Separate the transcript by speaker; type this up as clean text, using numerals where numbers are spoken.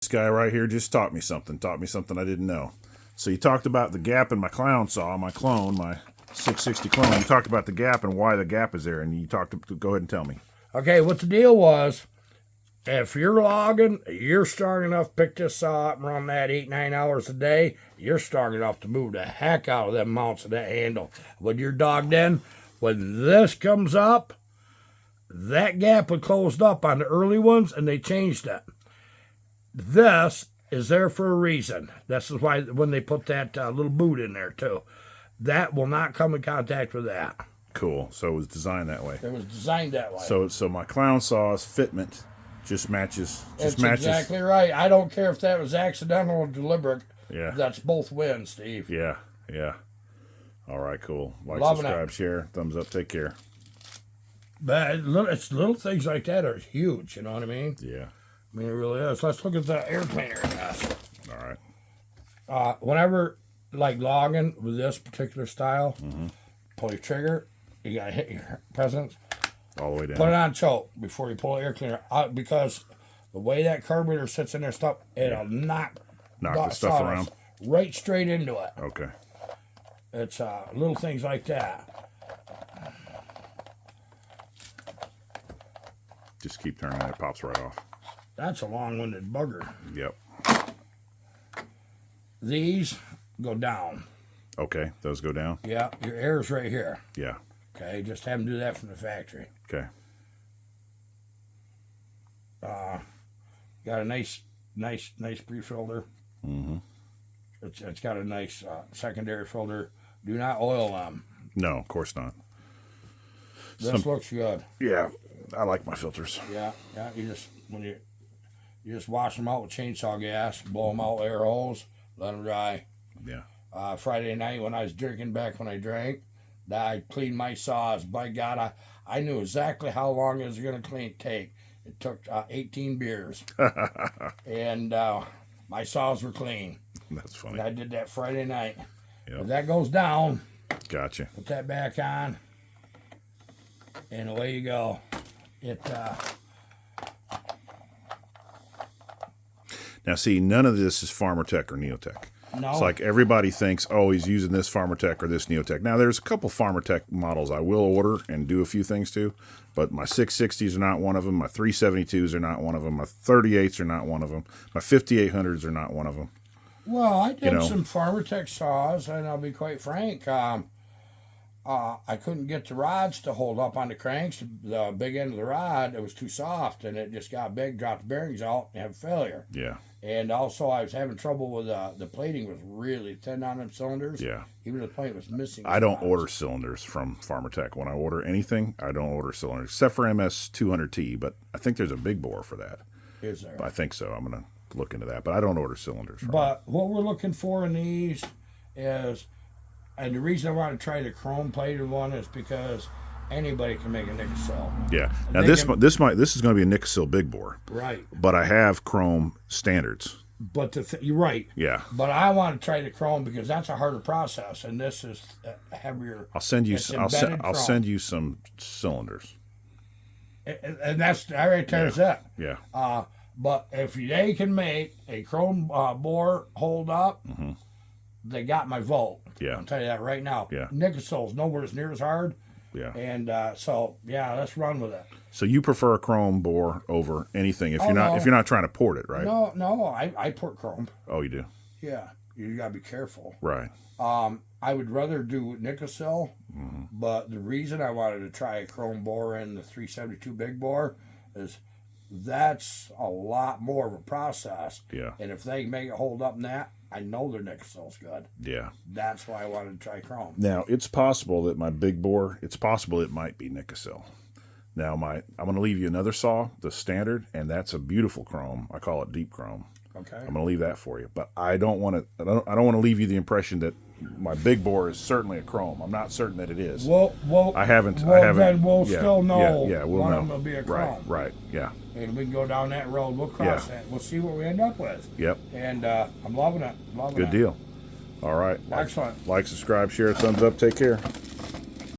Speaker 1: This guy right here just taught me something I didn't know. So you talked about the gap in my clown saw, my clone, my 660 clone. You talked about the gap and why the gap is there, and you talked to go ahead and tell me.
Speaker 2: Okay, what the deal was, if you're logging, you're strong enough to pick this saw up and run that 8-9 hours a day, you're strong enough to move the heck out of them mounts of that handle. When you're dogged in, when this comes up, that gap was closed up on the early ones, and they changed it. This is there for a reason. This is why when they put that little boot in there too, that will not come in contact with that.
Speaker 1: Cool. So it was designed that way.
Speaker 2: It was designed that way.
Speaker 1: So my clown saw's fitment just matches.
Speaker 2: That's exactly right. I don't care if that was accidental or deliberate.
Speaker 1: Yeah.
Speaker 2: That's both wins, Steve.
Speaker 1: Yeah. Yeah. All right. Cool. Like,
Speaker 2: Loving
Speaker 1: subscribe,
Speaker 2: it.
Speaker 1: share, thumbs up. Take care.
Speaker 2: But it's little things like that are huge. You know what I mean?
Speaker 1: Yeah.
Speaker 2: I mean, it really is. Let's look at the air cleaner.
Speaker 1: All right.
Speaker 2: Whenever, like logging with this particular style, pull your trigger, you got to hit your presence,
Speaker 1: All the way down.
Speaker 2: put it on choke before you pull the air cleaner out, because the way that carburetor sits in there stuff, it'll knock
Speaker 1: the stuff
Speaker 2: sawdust
Speaker 1: around.
Speaker 2: right straight into it.
Speaker 1: Okay.
Speaker 2: It's little things like that.
Speaker 1: Just keep turning it. It pops right off.
Speaker 2: That's a long-winded bugger.
Speaker 1: Yep.
Speaker 2: These go down.
Speaker 1: Okay. Those go down.
Speaker 2: Yeah, your air's right here.
Speaker 1: Yeah.
Speaker 2: Okay, just have them do that from the factory.
Speaker 1: Okay.
Speaker 2: Got a nice pre-filter. It's got a nice secondary filter. Do not oil them.
Speaker 1: No, of course not.
Speaker 2: This looks good.
Speaker 1: Yeah. I like my filters.
Speaker 2: Yeah. You just wash them out with chainsaw gas, blow them out with air hose, let them dry.
Speaker 1: Yeah.
Speaker 2: Friday night when I was drinking back when I drank, I cleaned my saws. By God, I knew exactly how long it was going to take. It took 18 beers. And my saws were clean.
Speaker 1: That's funny.
Speaker 2: And I did that Friday night.
Speaker 1: Yep.
Speaker 2: If that goes down,
Speaker 1: Gotcha.
Speaker 2: put that back on, and away you go.
Speaker 1: Now, see, none of this is Farmertech or Neotech.
Speaker 2: No.
Speaker 1: It's like everybody thinks, oh, he's using this Farmertech or this Neotech. Now, there's a couple Farmertech models I will order and do a few things to, but my 660s are not one of them. My 372s are not one of them. My 38s are not one of them. My 5800s are not one of them.
Speaker 2: Well, I did some Farmertech saws, and I'll be quite frank. I couldn't get the rods to hold up on the cranks. The big end of the rod, it was too soft, and it just got big, dropped the bearings out, and had failure.
Speaker 1: Yeah.
Speaker 2: And also, I was having trouble with the plating was really thin on them cylinders.
Speaker 1: Yeah.
Speaker 2: Even the plate was missing.
Speaker 1: I don't
Speaker 2: spots.
Speaker 1: order cylinders from Farmertech. When I order anything, I don't order cylinders, except for MS200T, but I think there's a big bore for that.
Speaker 2: Is there?
Speaker 1: I think so. I'm going to look into that, but I don't order cylinders from
Speaker 2: But what we're looking for in these is, and the reason I want to try the chrome plated one is because anybody can make a Nickesil.
Speaker 1: Yeah. Now this is going to be a Nickesil big bore.
Speaker 2: Right.
Speaker 1: But I have chrome standards.
Speaker 2: But you're right.
Speaker 1: Yeah.
Speaker 2: But I want to try the chrome because that's a harder process, and this is heavier.
Speaker 1: I'll send you.
Speaker 2: It's
Speaker 1: I'll
Speaker 2: embedded
Speaker 1: send you some cylinders.
Speaker 2: And that's that right there is it.
Speaker 1: Yeah.
Speaker 2: But if they can make a chrome bore hold up, they got my vote.
Speaker 1: Yeah.
Speaker 2: I'll tell you that right now.
Speaker 1: Yeah.
Speaker 2: Nickesil's nowhere as hard.
Speaker 1: Yeah.
Speaker 2: And so yeah, let's run with it.
Speaker 1: So you prefer a chrome bore over anything if you're not trying to port it, right?
Speaker 2: No, I port chrome.
Speaker 1: Oh, you do.
Speaker 2: Yeah, you gotta be careful.
Speaker 1: Right.
Speaker 2: I would rather do Nickesil, but the reason I wanted to try a chrome bore in the 372 big bore is that's a lot more of a process.
Speaker 1: Yeah.
Speaker 2: And if they make it hold up in that, I know their Nickesil's good.
Speaker 1: Yeah.
Speaker 2: That's why I wanted to try chrome.
Speaker 1: Now it's possible that my big bore. It's possible it might be Nickesil. Now I'm going to leave you another saw, the standard, and that's a beautiful chrome. I call it deep chrome.
Speaker 2: Okay.
Speaker 1: I'm going to leave that for you, but I don't want to. I don't want to leave you the impression that my big bore is certainly a chrome. I'm not certain that it is.
Speaker 2: Well,
Speaker 1: I haven't.
Speaker 2: Then we'll
Speaker 1: yeah,
Speaker 2: still know.
Speaker 1: Yeah, we'll
Speaker 2: one
Speaker 1: know.
Speaker 2: of them will be a chrome.
Speaker 1: Right. Yeah.
Speaker 2: And we can go down that road. We'll cross that. We'll see what we end up with.
Speaker 1: Yep.
Speaker 2: And I'm loving it.
Speaker 1: Good deal. All right.
Speaker 2: Excellent.
Speaker 1: Like, subscribe, share, thumbs up. Take care.